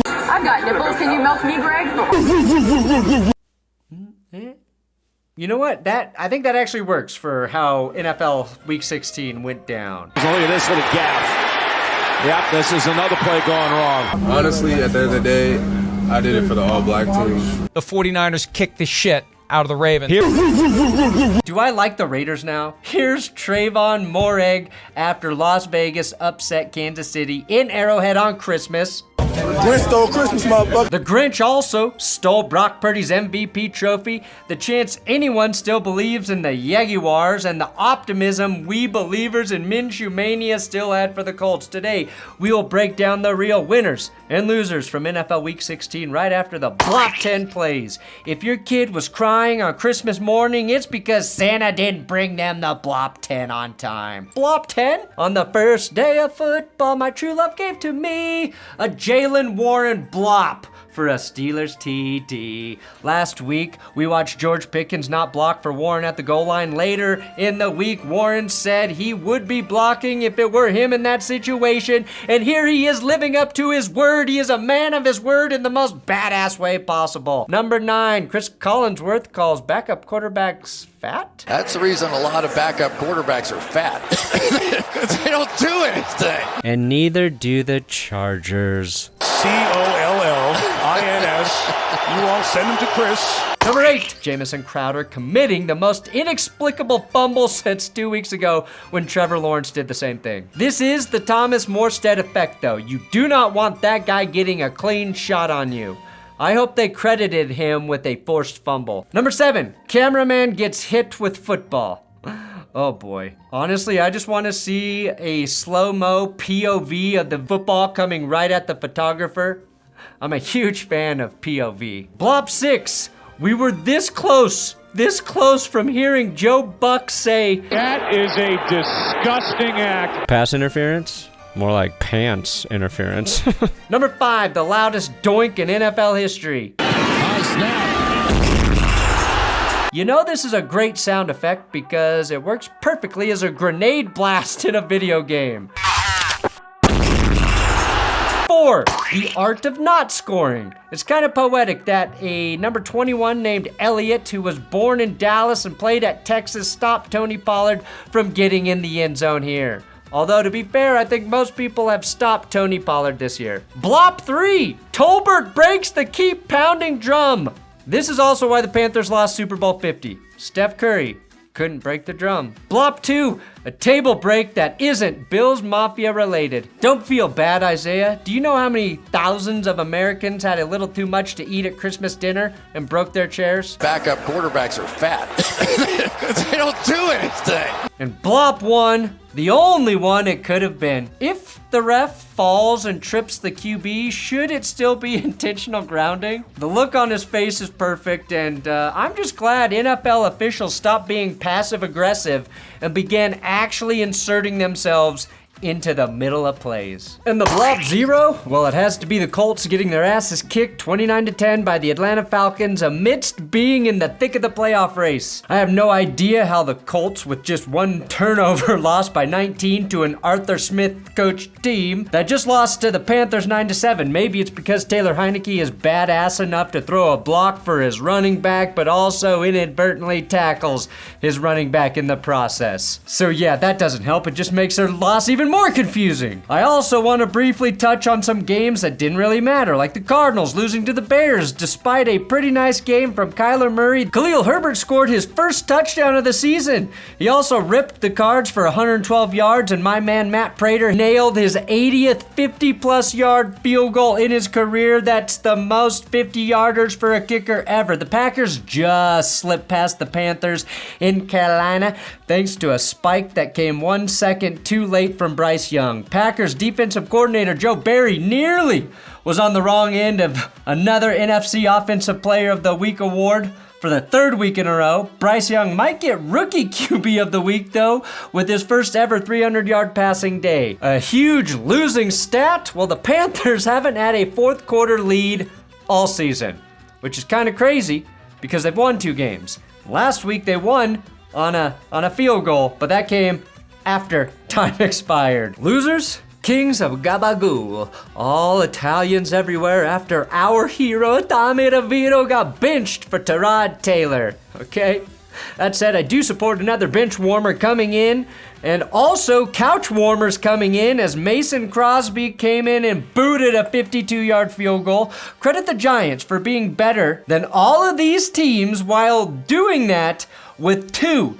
I've got nipples. Can you milk me, Greg? You know what? I think that actually works for how NFL Week 16 went down. Look at this little gaff. Yep, this is another play going wrong. Honestly, at the end of the day, I did it for the all-black team. The 49ers kicked the shit out of the Ravens. Do I like the Raiders now? Here's Trayvon Moehrig after Las Vegas upset Kansas City in Arrowhead on Christmas. Grinch stole Christmas, motherfucker. The Grinch also stole Brock Purdy's MVP trophy, the chance anyone still believes in the Jaguars, and the optimism we believers in Minshew Mania still had for the Colts. Today, we will break down the real winners and losers from NFL Week 16 right after the Blop 10 plays. If your kid was crying on Christmas morning, it's because Santa didn't bring them the Blop 10 on time. Blop 10? On the first day of football, my true love gave to me a Jalen Warren Blop for a Steelers TD. Last week, we watched George Pickens not block for Warren at the goal line. Later in the week, Warren said he would be blocking if it were him in that situation. And here he is living up to his word. He is a man of his word in the most badass way possible. Number 9, Chris Collinsworth calls backup quarterbacks fat? That's the reason a lot of backup quarterbacks are fat. They don't do anything. And neither do the Chargers. COLLINS. You all send them to Chris. Number 8, Jamison Crowder committing the most inexplicable fumble since 2 weeks ago when Trevor Lawrence did the same thing. This is the Thomas Morstead effect, though. You do not want that guy getting a clean shot on you. I hope they credited him with a forced fumble. Number 7, cameraman gets hit with football. Oh boy. Honestly, I just want to see a slow-mo POV of the football coming right at the photographer. I'm a huge fan of POV. Blop 6. We were this close from hearing Joe Buck say, That is a disgusting act. pass interference? More like pants interference. Number 5, the loudest doink in NFL history. You know this is a great sound effect because it works perfectly as a grenade blast in a video game. 4, the art of not scoring. It's kind of poetic that a number 21 named Elliott, who was born in Dallas and played at Texas, stopped Tony Pollard from getting in the end zone here. Although, to be fair, I think most people have stopped Tony Pollard this year. Blop 3, Tolbert breaks the keep pounding drum. This is also why the Panthers lost Super Bowl 50. Steph Curry couldn't break the drum. Blop 2, a table break that isn't Bills Mafia related. Don't feel bad, Isaiah. Do you know how many thousands of Americans had a little too much to eat at Christmas dinner and broke their chairs? Backup quarterbacks are fat. They don't do anything. And Blop 1, the only one it could have been. If the ref falls and trips the QB, should it still be intentional grounding? The look on his face is perfect, and I'm just glad NFL officials stopped being passive-aggressive and began actually inserting themselves into the middle of plays. And the Blop 0? Well, it has to be the Colts getting their asses kicked 29-10 by the Atlanta Falcons amidst being in the thick of the playoff race. I have no idea how the Colts, with just one turnover, lost by 19 to an Arthur Smith coached team that just lost to the Panthers 9-7. Maybe it's because Taylor Heineke is badass enough to throw a block for his running back, but also inadvertently tackles his running back in the process. So yeah, that doesn't help. It just makes their loss even more confusing. I also want to briefly touch on some games that didn't really matter, like the Cardinals losing to the Bears despite a pretty nice game from Kyler Murray. Khalil Herbert scored his first touchdown of the season. He also ripped the Cards for 112 yards, and my man Matt Prater nailed his 80th 50-plus yard field goal in his career. That's the most 50-yarders for a kicker ever. The Packers just slipped past the Panthers in Carolina thanks to a spike that came 1 second too late from Bryce Young. Packers defensive coordinator Joe Barry nearly was on the wrong end of another NFC Offensive Player of the Week award for the 3rd week in a row. Bryce Young might get Rookie QB of the Week, though, with his first ever 300-yard passing day. A huge losing stat? Well, the Panthers haven't had a fourth quarter lead all season, which is kind of crazy because they've won 2 games. Last week they won on a field goal, but that came after time expired. Losers? Kings of Gabagool, all Italians everywhere after our hero Tommy DeVito got benched for Tyrod Taylor, okay? That said, I do support another bench warmer coming in, and also couch warmers coming in as Mason Crosby came in and booted a 52-yard field goal. Credit the Giants for being better than all of these teams while doing that with two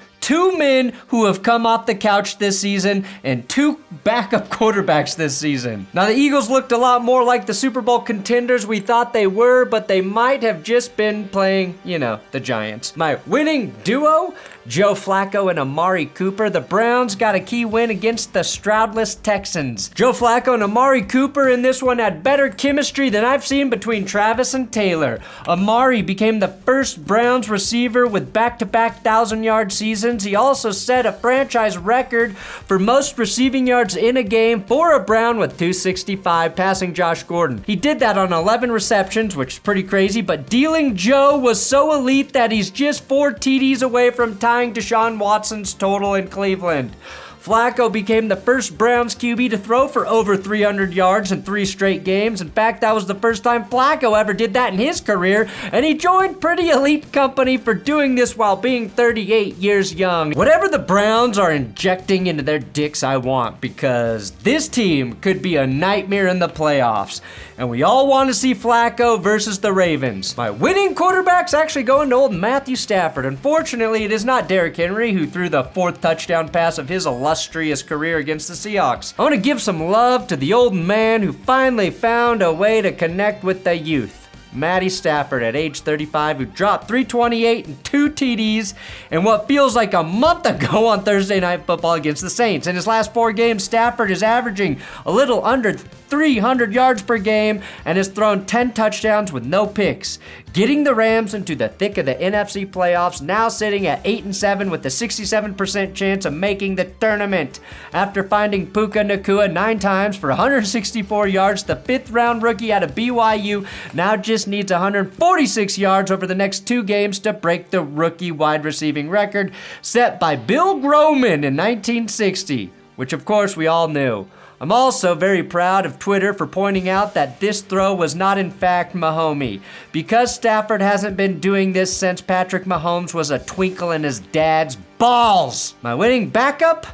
men who have come off the couch this season and two backup quarterbacks this season. Now, the Eagles looked a lot more like the Super Bowl contenders we thought they were, but they might have just been playing, the Giants. My winning duo, Joe Flacco and Amari Cooper. The Browns got a key win against the Stroudless Texans. Joe Flacco and Amari Cooper in this one had better chemistry than I've seen between Travis and Taylor. Amari became the first Browns receiver with back-to-back 1,000-yard seasons. He also set a franchise record for most receiving yards in a game for a Brown with 265, passing Josh Gordon. He did that on 11 receptions, which is pretty crazy, but dealing Joe was so elite that he's just 4 TDs away from tying Deshaun Watson's total in Cleveland. Flacco became the first Browns QB to throw for over 300 yards in 3 straight games. In fact, that was the first time Flacco ever did that in his career, and he joined pretty elite company for doing this while being 38 years young. Whatever the Browns are injecting into their dicks, I want, because this team could be a nightmare in the playoffs. And we all want to see Flacco versus the Ravens. My winning quarterback's actually going to old Matthew Stafford. Unfortunately, it is not Derrick Henry who threw the 4th touchdown pass of his illustrious career against the Seahawks. I want to give some love to the old man who finally found a way to connect with the youth. Matty Stafford at age 35, who dropped 328 and 2 TDs in what feels like a month ago on Thursday Night Football against the Saints. In his last 4 games, Stafford is averaging a little under 300 yards per game and has thrown 10 touchdowns with no picks, getting the Rams into the thick of the NFC playoffs, now sitting at 8-7 with a 67% chance of making the tournament. After finding Puka Nacua 9 times for 164 yards, the 5th-round rookie out of BYU now just needs 146 yards over the next 2 games to break the rookie wide receiving record set by Bill Groman in 1960, which of course we all knew. I'm also very proud of Twitter for pointing out that this throw was not in fact Mahomey, because Stafford hasn't been doing this since Patrick Mahomes was a twinkle in his dad's balls. My winning backup,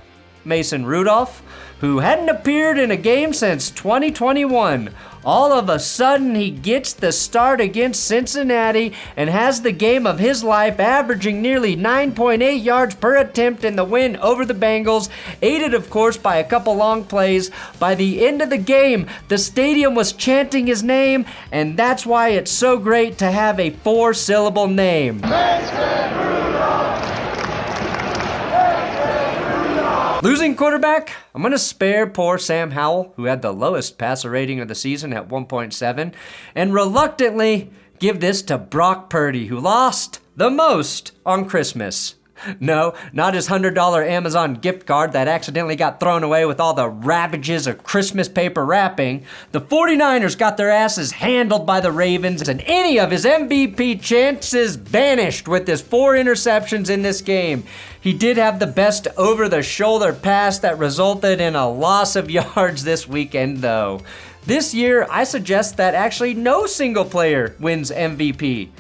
Mason Rudolph, who hadn't appeared in a game since 2021. All of a sudden, he gets the start against Cincinnati and has the game of his life, averaging nearly 9.8 yards per attempt in the win over the Bengals, aided, of course, by a couple long plays. By the end of the game, the stadium was chanting his name, and that's why it's so great to have a 4-syllable name. Losing quarterback? I'm going to spare poor Sam Howell, who had the lowest passer rating of the season at 1.7, and reluctantly give this to Brock Purdy, who lost the most on Christmas. No, not his $100 Amazon gift card that accidentally got thrown away with all the ravages of Christmas paper wrapping. The 49ers got their asses handled by the Ravens, and any of his MVP chances vanished with his 4 interceptions in this game. He did have the best over-the-shoulder pass that resulted in a loss of yards this weekend, though. This year, I suggest that actually no single player wins MVP.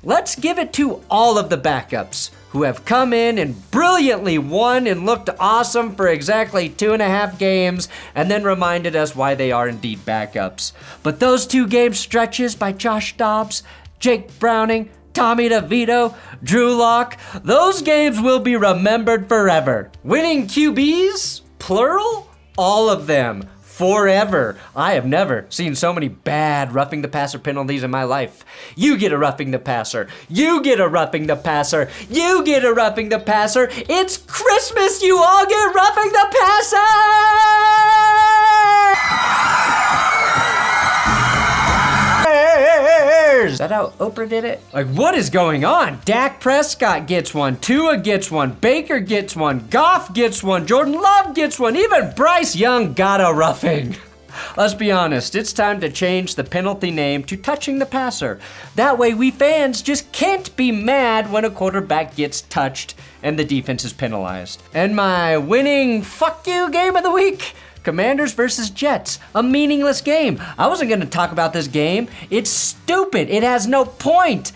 Let's give it to all of the backups who have come in and brilliantly won and looked awesome for exactly 2.5 games and then reminded us why they are indeed backups. But those 2-game stretches by Josh Dobbs, Jake Browning, Tommy DeVito, Drew Lock, those games will be remembered forever. Winning QBs, plural, all of them. Forever. I have never seen so many bad roughing the passer penalties in my life. You get a roughing the passer. You get a roughing the passer. You get a roughing the passer. It's Christmas. You all get roughing the passer. Is that how Oprah did it? Like, what is going on? Dak Prescott gets one. Tua gets one. Baker gets one. Goff gets one. Jordan Love gets one. Even Bryce Young got a roughing. Let's be honest, it's time to change the penalty name to touching the passer. That way we fans just can't be mad when a quarterback gets touched and the defense is penalized. And my winning fuck you game of the week? Commanders versus Jets, a meaningless game. I wasn't going to talk about this game. It's stupid. It has no point.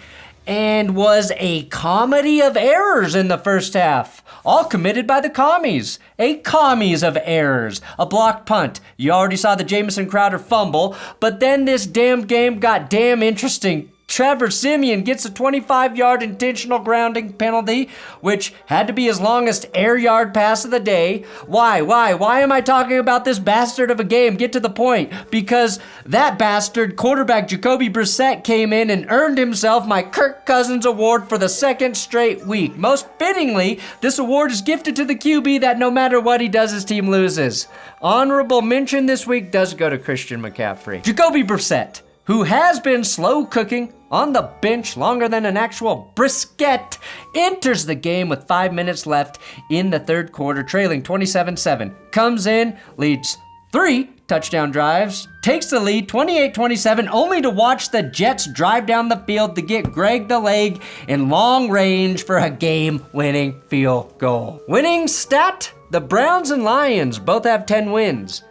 And was a comedy of errors in the first half. All committed by the commies. A commies of errors. A blocked punt. You already saw the Jamison Crowder fumble, but then this damn game got damn interesting. Trevor Siemian gets a 25-yard intentional grounding penalty, which had to be his longest air yard pass of the day. Why am I talking about this bastard of a game? Get to the point. Because that bastard quarterback Jacoby Brissett came in and earned himself my Kirk Cousins Award for the second straight week. Most fittingly, this award is gifted to the QB that no matter what he does, his team loses. Honorable mention this week does go to Christian McCaffrey. Jacoby Brissett, who has been slow cooking on the bench longer than an actual brisket, enters the game with 5 minutes left in the third quarter, trailing 27-7. Comes in, leads 3 touchdown drives, takes the lead 28-27, only to watch the Jets drive down the field to get Greg the Leg in long range for a game-winning field goal. Winning stat, the Browns and Lions both have 10 wins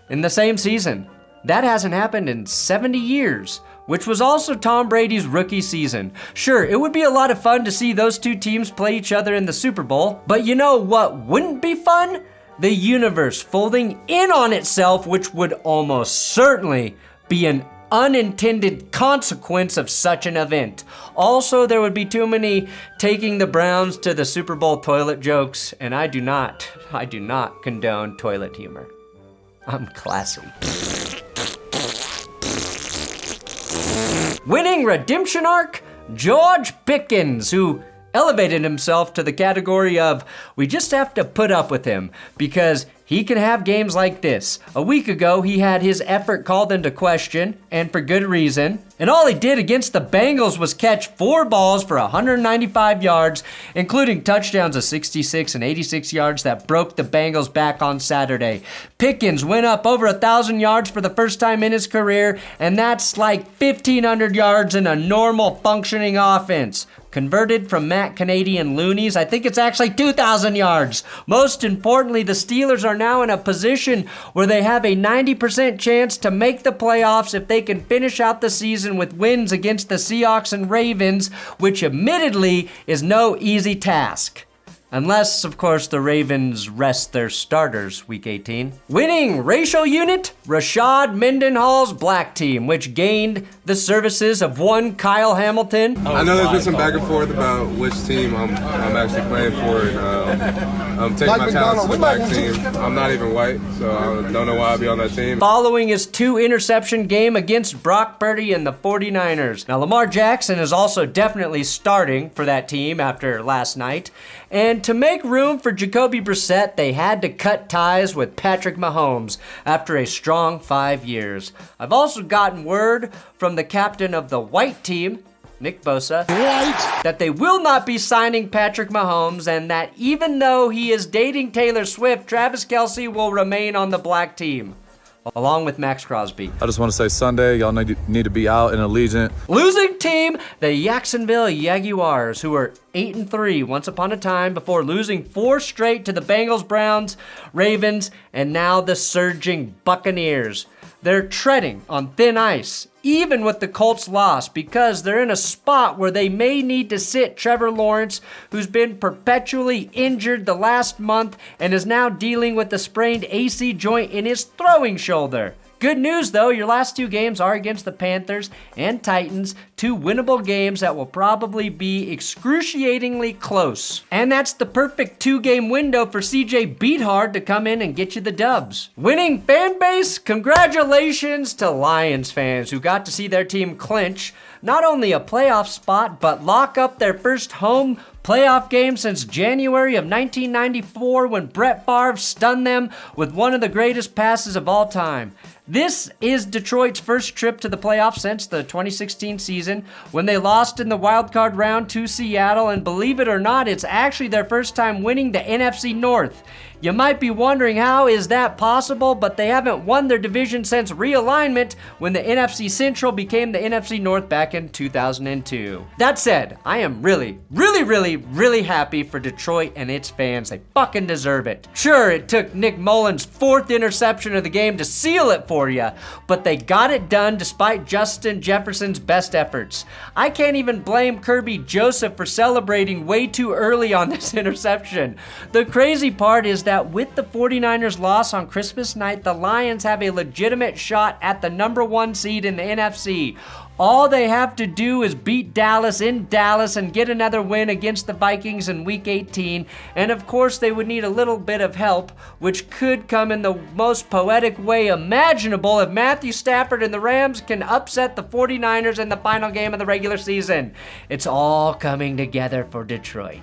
in the same season. That hasn't happened in 70 years, which was also Tom Brady's rookie season. Sure, it would be a lot of fun to see those two teams play each other in the Super Bowl, but you know what wouldn't be fun? The universe folding in on itself, which would almost certainly be an unintended consequence of such an event. Also, there would be too many taking the Browns to the Super Bowl toilet jokes, and I do not condone toilet humor. I'm classy. Winning redemption arc, George Pickens, who elevated himself to the category of we just have to put up with him because he can have games like this. A week ago, he had his effort called into question, and for good reason. And all he did against the Bengals was catch 4 balls for 195 yards, including touchdowns of 66 and 86 yards that broke the Bengals back on Saturday. Pickens went up over 1,000 yards for the first time in his career, and that's like 1,500 yards in a normal functioning offense. Converted from Matt Canadian loonies, I think it's actually 2,000 yards. Most importantly, the Steelers are now in a position where they have a 90% chance to make the playoffs if they can finish out the season with wins against the Seahawks and Ravens, which admittedly is no easy task. Unless, of course, the Ravens rest their starters week 18. Winning racial unit, Rashad Mendenhall's black team, which gained the services of one Kyle Hamilton. I know there's been some back and forth about which team I'm actually playing for, and I'm taking my talents to the black team. I'm not even white, so I don't know why I'd be on that team. Following his 2-interception game against Brock Purdy and the 49ers. Now, Lamar Jackson is also definitely starting for that team after last night. And to make room for Jacoby Brissett, they had to cut ties with Patrick Mahomes after a strong 5 years. I've also gotten word from the captain of the white team, Nick Bosa, that they will not be signing Patrick Mahomes, and that even though he is dating Taylor Swift, Travis Kelce will remain on the black team, along with Max Crosby. I just want to say Sunday, y'all need to be out in Allegiant. Losing team, the Jacksonville Jaguars, who were 8-3 once upon a time before losing 4 straight to the Bengals, Browns, Ravens, and now the surging Buccaneers. They're treading on thin ice, even with the Colts' loss, because they're in a spot where they may need to sit Trevor Lawrence, who's been perpetually injured the last month and is now dealing with the sprained AC joint in his throwing shoulder. Good news, though, your last 2 games are against the Panthers and Titans, 2 winnable games that will probably be excruciatingly close. And that's the perfect 2-game window for CJ Beathard to come in and get you the dubs. Winning fan base, congratulations to Lions fans who got to see their team clinch not only a playoff spot, but lock up their first home playoff game since January of 1994 when Brett Favre stunned them with one of the greatest passes of all time. This is Detroit's first trip to the playoffs since the 2016 season when they lost in the wildcard round to Seattle, and believe it or not, it's actually their first time winning the NFC North. You might be wondering how is that possible, but they haven't won their division since realignment when the NFC Central became the NFC North back in 2002. That said, I am really happy for Detroit and its fans. They fucking deserve it. Sure, it took Nick Mullins' 4th interception of the game to seal it for you, but they got it done despite Justin Jefferson's best efforts. I can't even blame Kirby Joseph for celebrating way too early on this interception. The crazy part is that with the 49ers loss on Christmas night, the Lions have a legitimate shot at the number 1 seed in the NFC. All they have to do is beat Dallas in Dallas and get another win against the Vikings in Week 18. And of course, they would need a little bit of help, which could come in the most poetic way imaginable if Matthew Stafford and the Rams can upset the 49ers in the final game of the regular season. It's all coming together for Detroit.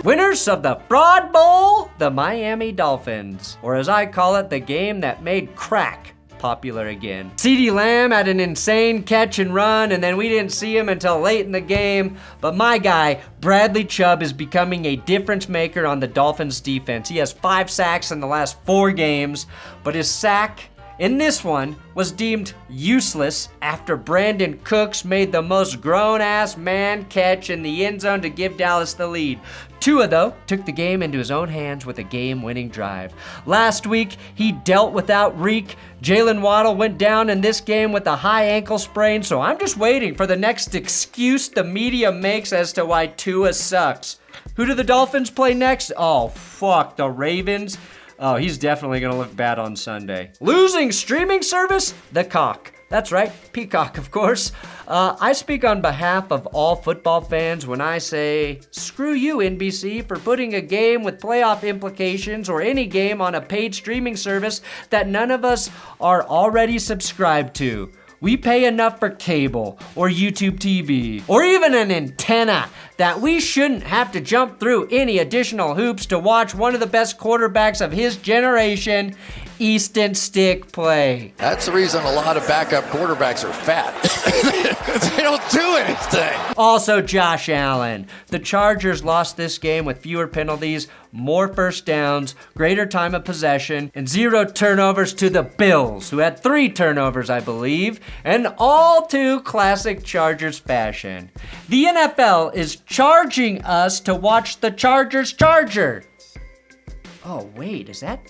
Winners of the Fraud Bowl, the Miami Dolphins, or as I call it, the game that made crack popular again. CeeDee Lamb had an insane catch and run, and then we didn't see him until late in the game, but my guy, Bradley Chubb, is becoming a difference maker on the Dolphins defense. He has 5 sacks in the last 4 games, but his sack in this one was deemed useless after Brandon Cooks made the most grown-ass man catch in the end zone to give Dallas the lead. Tua, though, took the game into his own hands with a game-winning drive. Last week, he dealt without Reek. Jalen Waddle went down in this game with a high ankle sprain, so I'm just waiting for the next excuse the media makes as to why Tua sucks. Who do the Dolphins play next? Oh, fuck, the Ravens? Oh, he's definitely going to look bad on Sunday. Losing streaming service? The Cock. That's right, Peacock, of course. I speak on behalf of all football fans when I say, screw you, NBC, for putting a game with playoff implications or any game on a paid streaming service that none of us are already subscribed to. We pay enough for cable or YouTube TV or even an antenna that we shouldn't have to jump through any additional hoops to watch one of the best quarterbacks of his generation Easton Stick play. That's the reason a lot of backup quarterbacks are fat. They don't do anything. Also, Josh Allen. The Chargers lost this game with fewer penalties, more first downs, greater time of possession, and 0 turnovers to the Bills, who had 3 turnovers, I believe, and all to classic Chargers fashion. The NFL is charging us to watch the Chargers Charger. Oh, wait, is that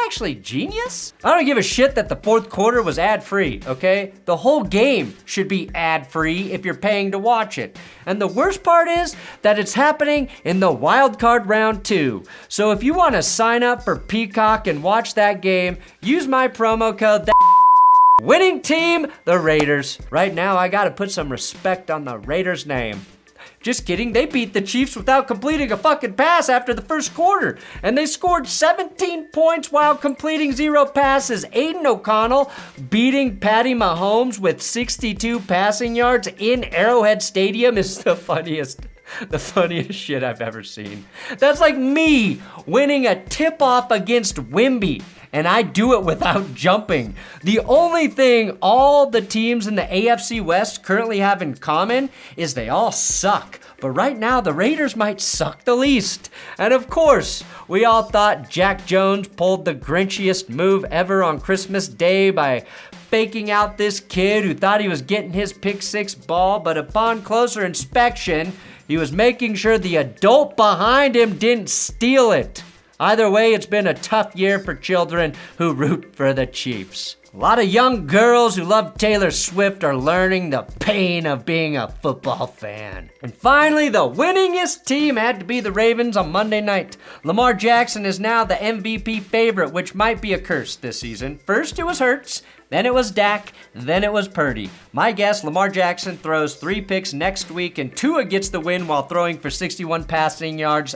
actually genius? I don't give a shit that the 4th quarter was ad-free, okay? The whole game should be ad-free if you're paying to watch it. And the worst part is that it's happening in the wild card round 2. So if you want to sign up for Peacock and watch that game, use my promo code winning team, the Raiders. Right now, I gotta put some respect on the Raiders' name. Just kidding, they beat the Chiefs without completing a fucking pass after the first quarter. And they scored 17 points while completing 0 passes. Aiden O'Connell beating Patty Mahomes with 62 passing yards in Arrowhead Stadium is the funniest shit I've ever seen. That's like me winning a tip-off against Wemby, and I do it without jumping. The only thing all the teams in the AFC West currently have in common is they all suck. But right now, the Raiders might suck the least. And of course, we all thought Jack Jones pulled the grinchiest move ever on Christmas Day by faking out this kid who thought he was getting his pick 6 ball, but upon closer inspection, he was making sure the adult behind him didn't steal it. Either way, it's been a tough year for children who root for the Chiefs. A lot of young girls who love Taylor Swift are learning the pain of being a football fan. And finally, the winningest team had to be the Ravens on Monday night. Lamar Jackson is now the MVP favorite, which might be a curse this season. First it was Hurts, then it was Dak, then it was Purdy. My guess, Lamar Jackson throws 3 picks next week and Tua gets the win while throwing for 61 passing yards,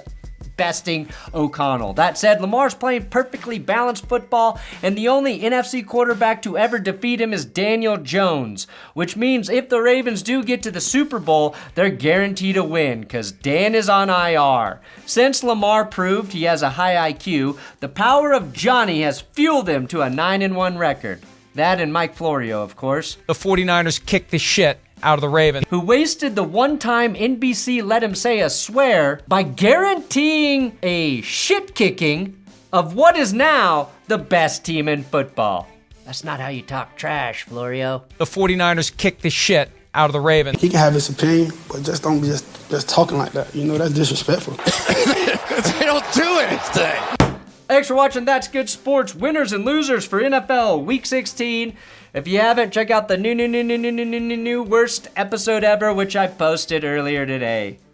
besting O'Connell. That said, Lamar's playing perfectly balanced football, and the only NFC quarterback to ever defeat him is Daniel Jones, which means if the Ravens do get to the Super Bowl, they're guaranteed a win, because Dan is on IR. Since Lamar proved he has a high IQ, the power of Johnny has fueled him to a 9-1 record. That and Mike Florio, of course. The 49ers kicked the shit out of the Ravens. Who wasted the one time NBC let him say a swear by guaranteeing a shit kicking of what is now the best team in football. That's not how you talk trash, Florio. The 49ers kicked the shit out of the Ravens. He can have his opinion, but just don't be just talking like that. You know, that's disrespectful. They don't do anything. Thanks for watching That's Good Sports, winners and losers for NFL Week 16. If you haven't, check out the new worst episode ever, which I posted earlier today.